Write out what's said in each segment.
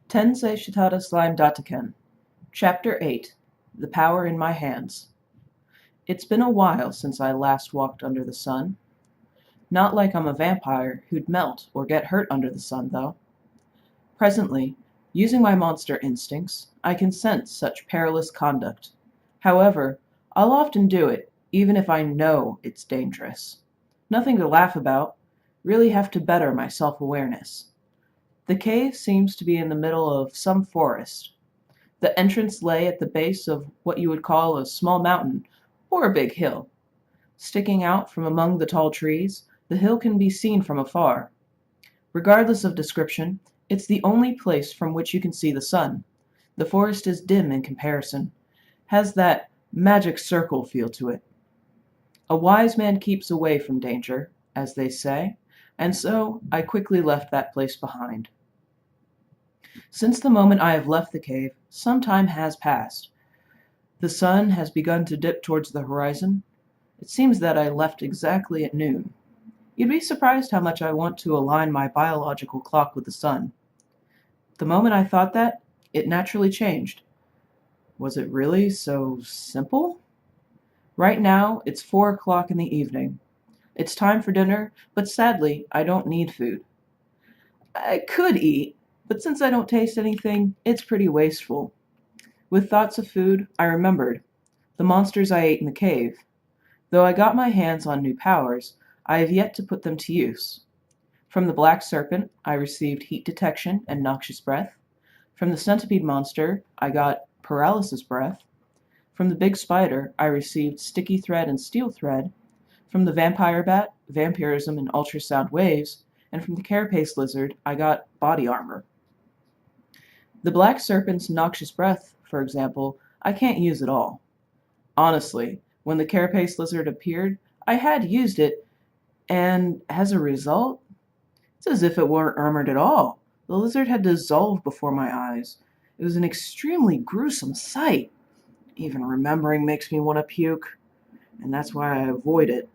Tensei Shitara Slime Dattaken. Chapter 8. The Power in My Hands. It's been a while since I last walked under the sun. Not like I'm a vampire who'd melt or get hurt under the sun, though. Presently, using my monster instincts, I can sense such perilous conduct. However, I'll often do it, even if I know it's dangerous. Nothing to laugh about. Really have to better my self-awareness. The cave seems to be in the middle of some forest. The entrance lay at the base of what you would call a small mountain or a big hill. Sticking out from among the tall trees, the hill can be seen from afar. Regardless of description, it's the only place from which you can see the sun. The forest is dim in comparison, has that magic circle feel to it. A wise man keeps away from danger, as they say, and so I quickly left that place behind. Since the moment I have left the cave, some time has passed. The sun has begun to dip towards the horizon. It seems that I left exactly at noon. You'd be surprised how much I want to align my biological clock with the sun. The moment I thought that, it naturally changed. Was it really so simple? Right now, it's 4 o'clock in the evening. It's time for dinner, but sadly, I don't need food. I could eat, but since I don't taste anything, it's pretty wasteful. With thoughts of food, I remembered the monsters I ate in the cave. Though I got my hands on new powers, I have yet to put them to use. From the black serpent, I received heat detection and noxious breath. From the centipede monster, I got paralysis breath. From the big spider, I received sticky thread and steel thread. From the vampire bat, vampirism and ultrasound waves. And from the carapace lizard, I got body armor. The black serpent's noxious breath, for example, I can't use at all. Honestly, when the carapace lizard appeared, I had used it, and as a result, it's as if it weren't armored at all. The lizard had dissolved before my eyes. It was an extremely gruesome sight. Even remembering makes me want to puke, and that's why I avoid it.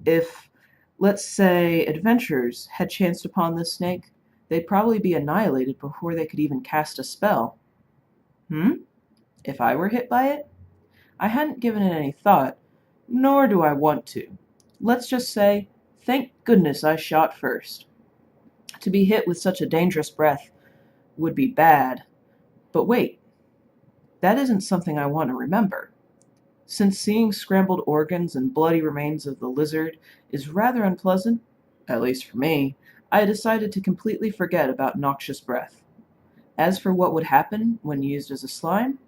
If, let's say, adventurers had chanced upon this snake, they'd probably be annihilated before they could even cast a spell. If I were hit by it? I hadn't given it any thought, nor do I want to. Let's just say, thank goodness I shot first. To be hit with such a dangerous breath would be bad. But wait, that isn't something I want to remember. Since seeing scrambled organs and bloody remains of the lizard is rather unpleasant, at least for me, I decided to completely forget about noxious breath. As for what would happen when used as a slime,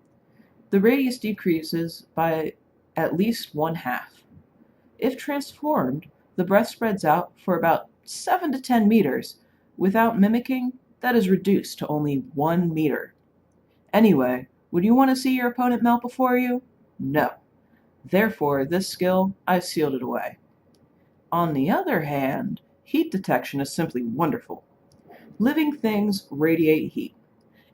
the radius decreases by at least 1/2. If transformed, the breath spreads out for about 7 to 10 meters. Without mimicking, that is reduced to only 1 meter. Anyway, would you want to see your opponent melt before you? No. Therefore, this skill, I've sealed it away. On the other hand, heat detection is simply wonderful. Living things radiate heat.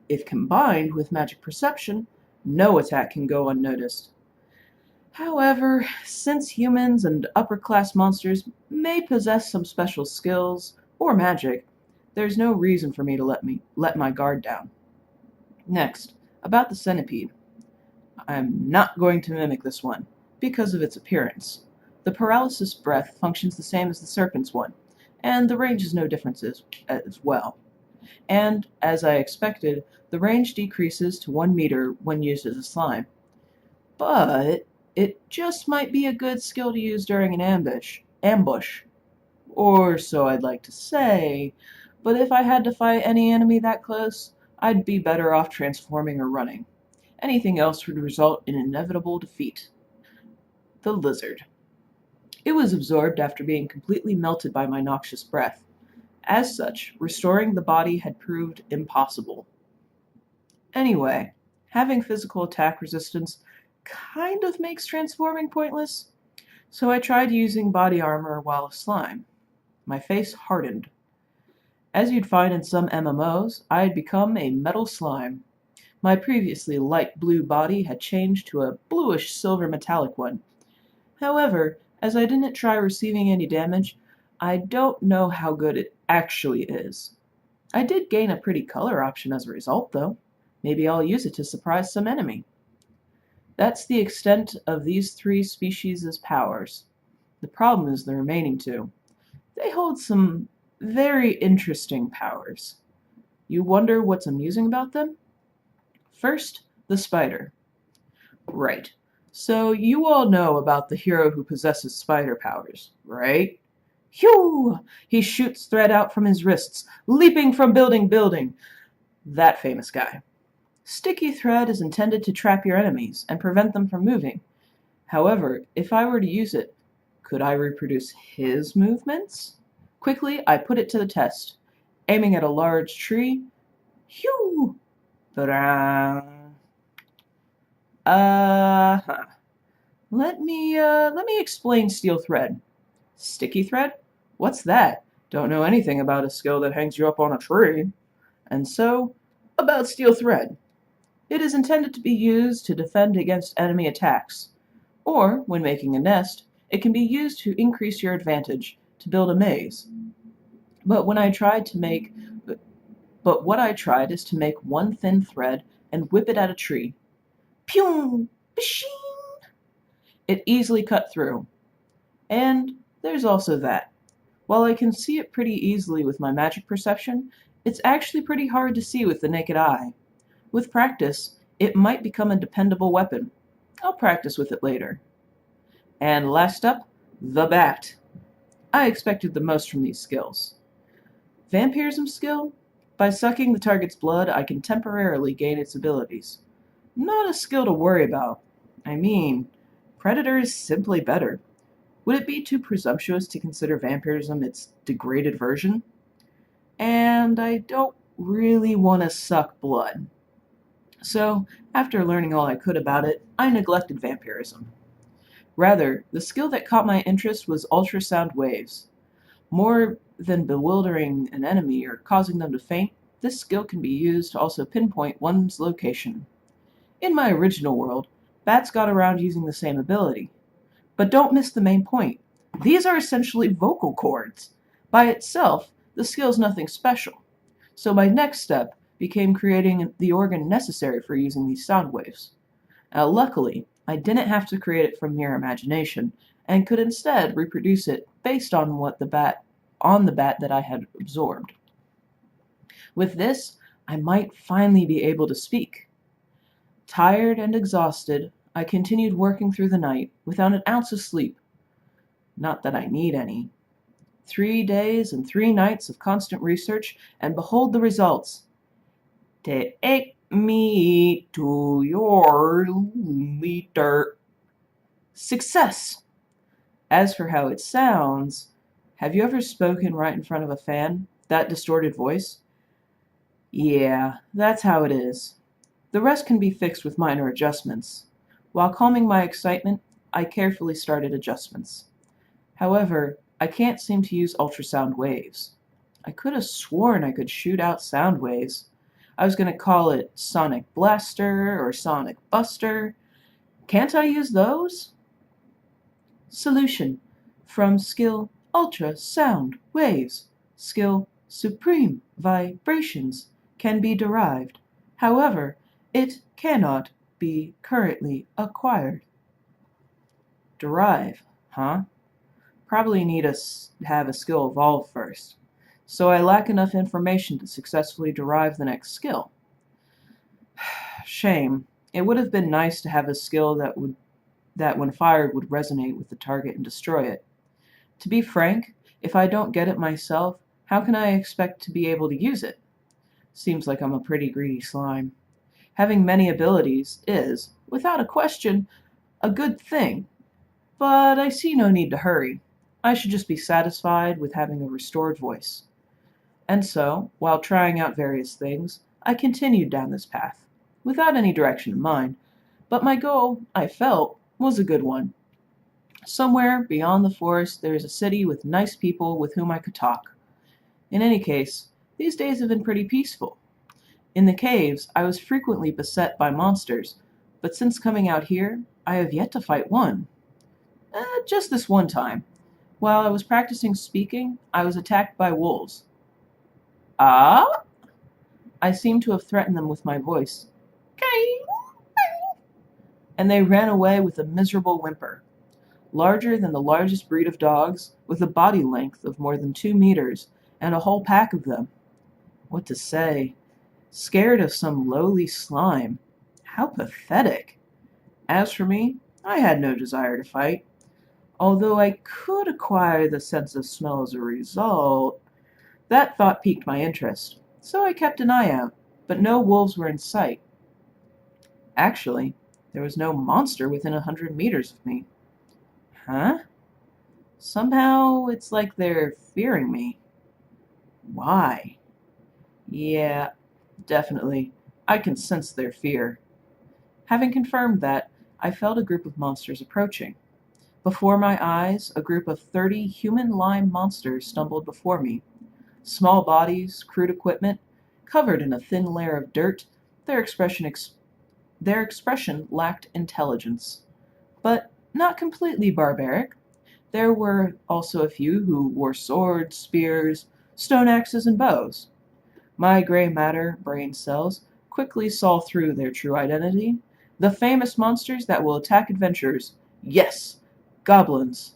If combined with magic perception, no attack can go unnoticed. However, since humans and upper-class monsters may possess some special skills or magic, there's no reason for me to let my guard down. Next, about the centipede. I'm not going to mimic this one, because of its appearance. The paralysis breath functions the same as the serpent's one, and the range is no difference as well. And, as I expected, the range decreases to 1 meter when used as a slime. But it just might be a good skill to use during an ambush. Or so I'd like to say, but if I had to fight any enemy that close, I'd be better off transforming or running. Anything else would result in inevitable defeat. The lizard. It was absorbed after being completely melted by my noxious breath. As such, restoring the body had proved impossible. Anyway, having physical attack resistance kind of makes transforming pointless, so I tried using body armor while a slime. My face hardened. As you'd find in some MMOs, I had become a metal slime. My previously light blue body had changed to a bluish silver metallic one. However, as I didn't try receiving any damage, I don't know how good it actually is. I did gain a pretty color option as a result, though. Maybe I'll use it to surprise some enemy. That's the extent of these 3 species' powers. The problem is the remaining 2. They hold some very interesting powers. You wonder what's amusing about them? First, the spider. Right. So you all know about the hero who possesses spider powers, right? Phew! He shoots thread out from his wrists, leaping from building. That famous guy. Sticky thread is intended to trap your enemies and prevent them from moving. However, if I were to use it, could I reproduce his movements? Quickly, I put it to the test, aiming at a large tree. Phew! Ba-da. Let me explain steel thread. Sticky thread? What's that? Don't know anything about a skill that hangs you up on a tree. And so, about steel thread. It is intended to be used to defend against enemy attacks. Or, when making a nest, it can be used to increase your advantage, to build a maze. But what I tried is to make one thin thread and whip it at a tree. Pew! Bashing! It easily cut through. And there's also that. While I can see it pretty easily with my magic perception, it's actually pretty hard to see with the naked eye. With practice, it might become a dependable weapon. I'll practice with it later. And last up, the bat. I expected the most from these skills. Vampirism skill? By sucking the target's blood, I can temporarily gain its abilities. Not a skill to worry about. I mean, Predator is simply better. Would it be too presumptuous to consider vampirism its degraded version? And I don't really want to suck blood. So, after learning all I could about it, I neglected vampirism. Rather, the skill that caught my interest was ultrasound waves. More than bewildering an enemy or causing them to faint, this skill can be used to also pinpoint one's location. In my original world, bats got around using the same ability. But don't miss the main point. These are essentially vocal cords. By itself, the skill is nothing special. So my next step became creating the organ necessary for using these sound waves. Now, luckily, I didn't have to create it from mere imagination, and could instead reproduce it based on the bat that I had absorbed. With this, I might finally be able to speak. Tired and exhausted, I continued working through the night without an ounce of sleep. Not that I need any. 3 days and 3 nights of constant research, and behold the results. Take me to your leader. Success! As for how it sounds, have you ever spoken right in front of a fan? That distorted voice? Yeah, that's how it is. The rest can be fixed with minor adjustments. While calming my excitement, I carefully started adjustments. However, I can't seem to use ultrasound waves. I could have sworn I could shoot out sound waves. I was going to call it Sonic Blaster or Sonic Buster. Can't I use those? Solution. From skill ultrasound waves, skill supreme vibrations can be derived. However, it cannot be currently acquired. Derive, huh? Probably need to have a skill evolve first. So I lack enough information to successfully derive the next skill. Shame. It would have been nice to have a skill that when fired would resonate with the target and destroy it. To be frank, if I don't get it myself, how can I expect to be able to use it? Seems like I'm a pretty greedy slime. Having many abilities is, without a question, a good thing. But I see no need to hurry. I should just be satisfied with having a restored voice. And so, while trying out various things, I continued down this path, without any direction in mind, but my goal, I felt, was a good one. Somewhere beyond the forest there is a city with nice people with whom I could talk. In any case, these days have been pretty peaceful. In the caves, I was frequently beset by monsters, but since coming out here, I have yet to fight one. Just this one time. While I was practicing speaking, I was attacked by wolves. Ah? I seemed to have threatened them with my voice. And they ran away with a miserable whimper. Larger than the largest breed of dogs, with a body length of more than 2 meters, and a whole pack of them. What to say? Scared of some lowly slime. How pathetic. As for me, I had no desire to fight. Although I could acquire the sense of smell as a result, that thought piqued my interest. So I kept an eye out, but no wolves were in sight. Actually, there was no monster within 100 meters of me. Huh? Somehow it's like they're fearing me. Why? Yeah, definitely. I can sense their fear. Having confirmed that, I felt a group of monsters approaching. Before my eyes, a group of 30 human lime monsters stumbled before me. Small bodies, crude equipment, covered in a thin layer of dirt, their expression lacked intelligence. But not completely barbaric. There were also a few who wore swords, spears, stone axes, and bows. My gray matter brain cells quickly saw through their true identity. The famous monsters that will attack adventurers. Yes, goblins.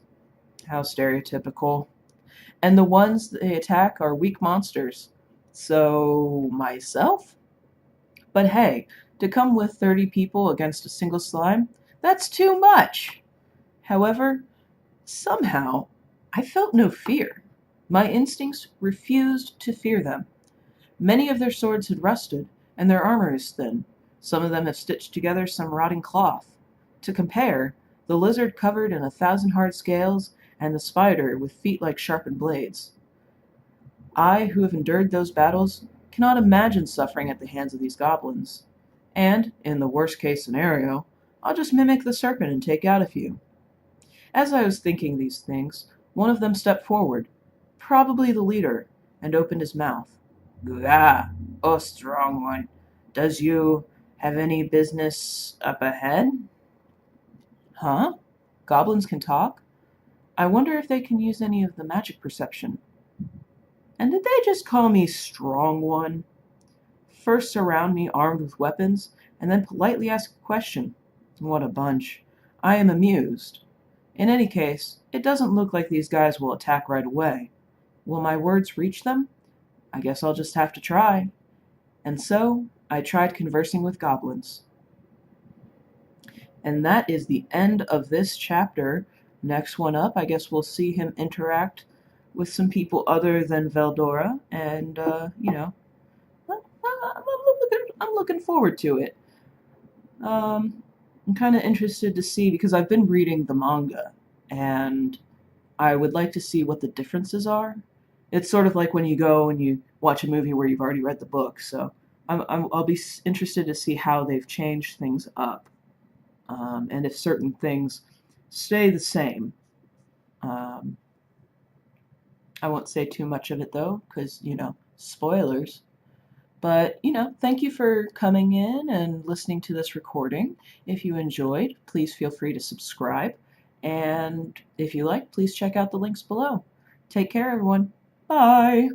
How stereotypical. And the ones they attack are weak monsters. So, myself? But hey, to come with 30 people against a single slime, that's too much. However, somehow, I felt no fear. My instincts refused to fear them. Many of their swords had rusted, and their armor is thin. Some of them have stitched together some rotting cloth. To compare, the lizard covered in 1,000 hard scales, and the spider with feet like sharpened blades. I, who have endured those battles, cannot imagine suffering at the hands of these goblins. And, in the worst case scenario, I'll just mimic the serpent and take out a few. As I was thinking these things, one of them stepped forward, probably the leader, and opened his mouth. "Gah, oh strong one, does you have any business up ahead?" Huh? Goblins can talk? I wonder if they can use any of the magic perception. And did they just call me strong one? First surround me armed with weapons, and then politely ask a question. What a bunch. I am amused. In any case, it doesn't look like these guys will attack right away. Will my words reach them? I guess I'll just have to try. And so, I tried conversing with goblins. And that is the end of this chapter. Next one up, I guess we'll see him interact with some people other than Veldora, and, I'm looking forward to it. I'm kind of interested to see, because I've been reading the manga, and I would like to see what the differences are. It's sort of like when you go and you watch a movie where you've already read the book, so I'll be interested to see how they've changed things up, and if certain things stay the same. Um, I won't say too much of it though, because, spoilers. But, thank you for coming in and listening to this recording. If you enjoyed, please feel free to subscribe. And if you like, please check out the links below. Take care, everyone. Bye.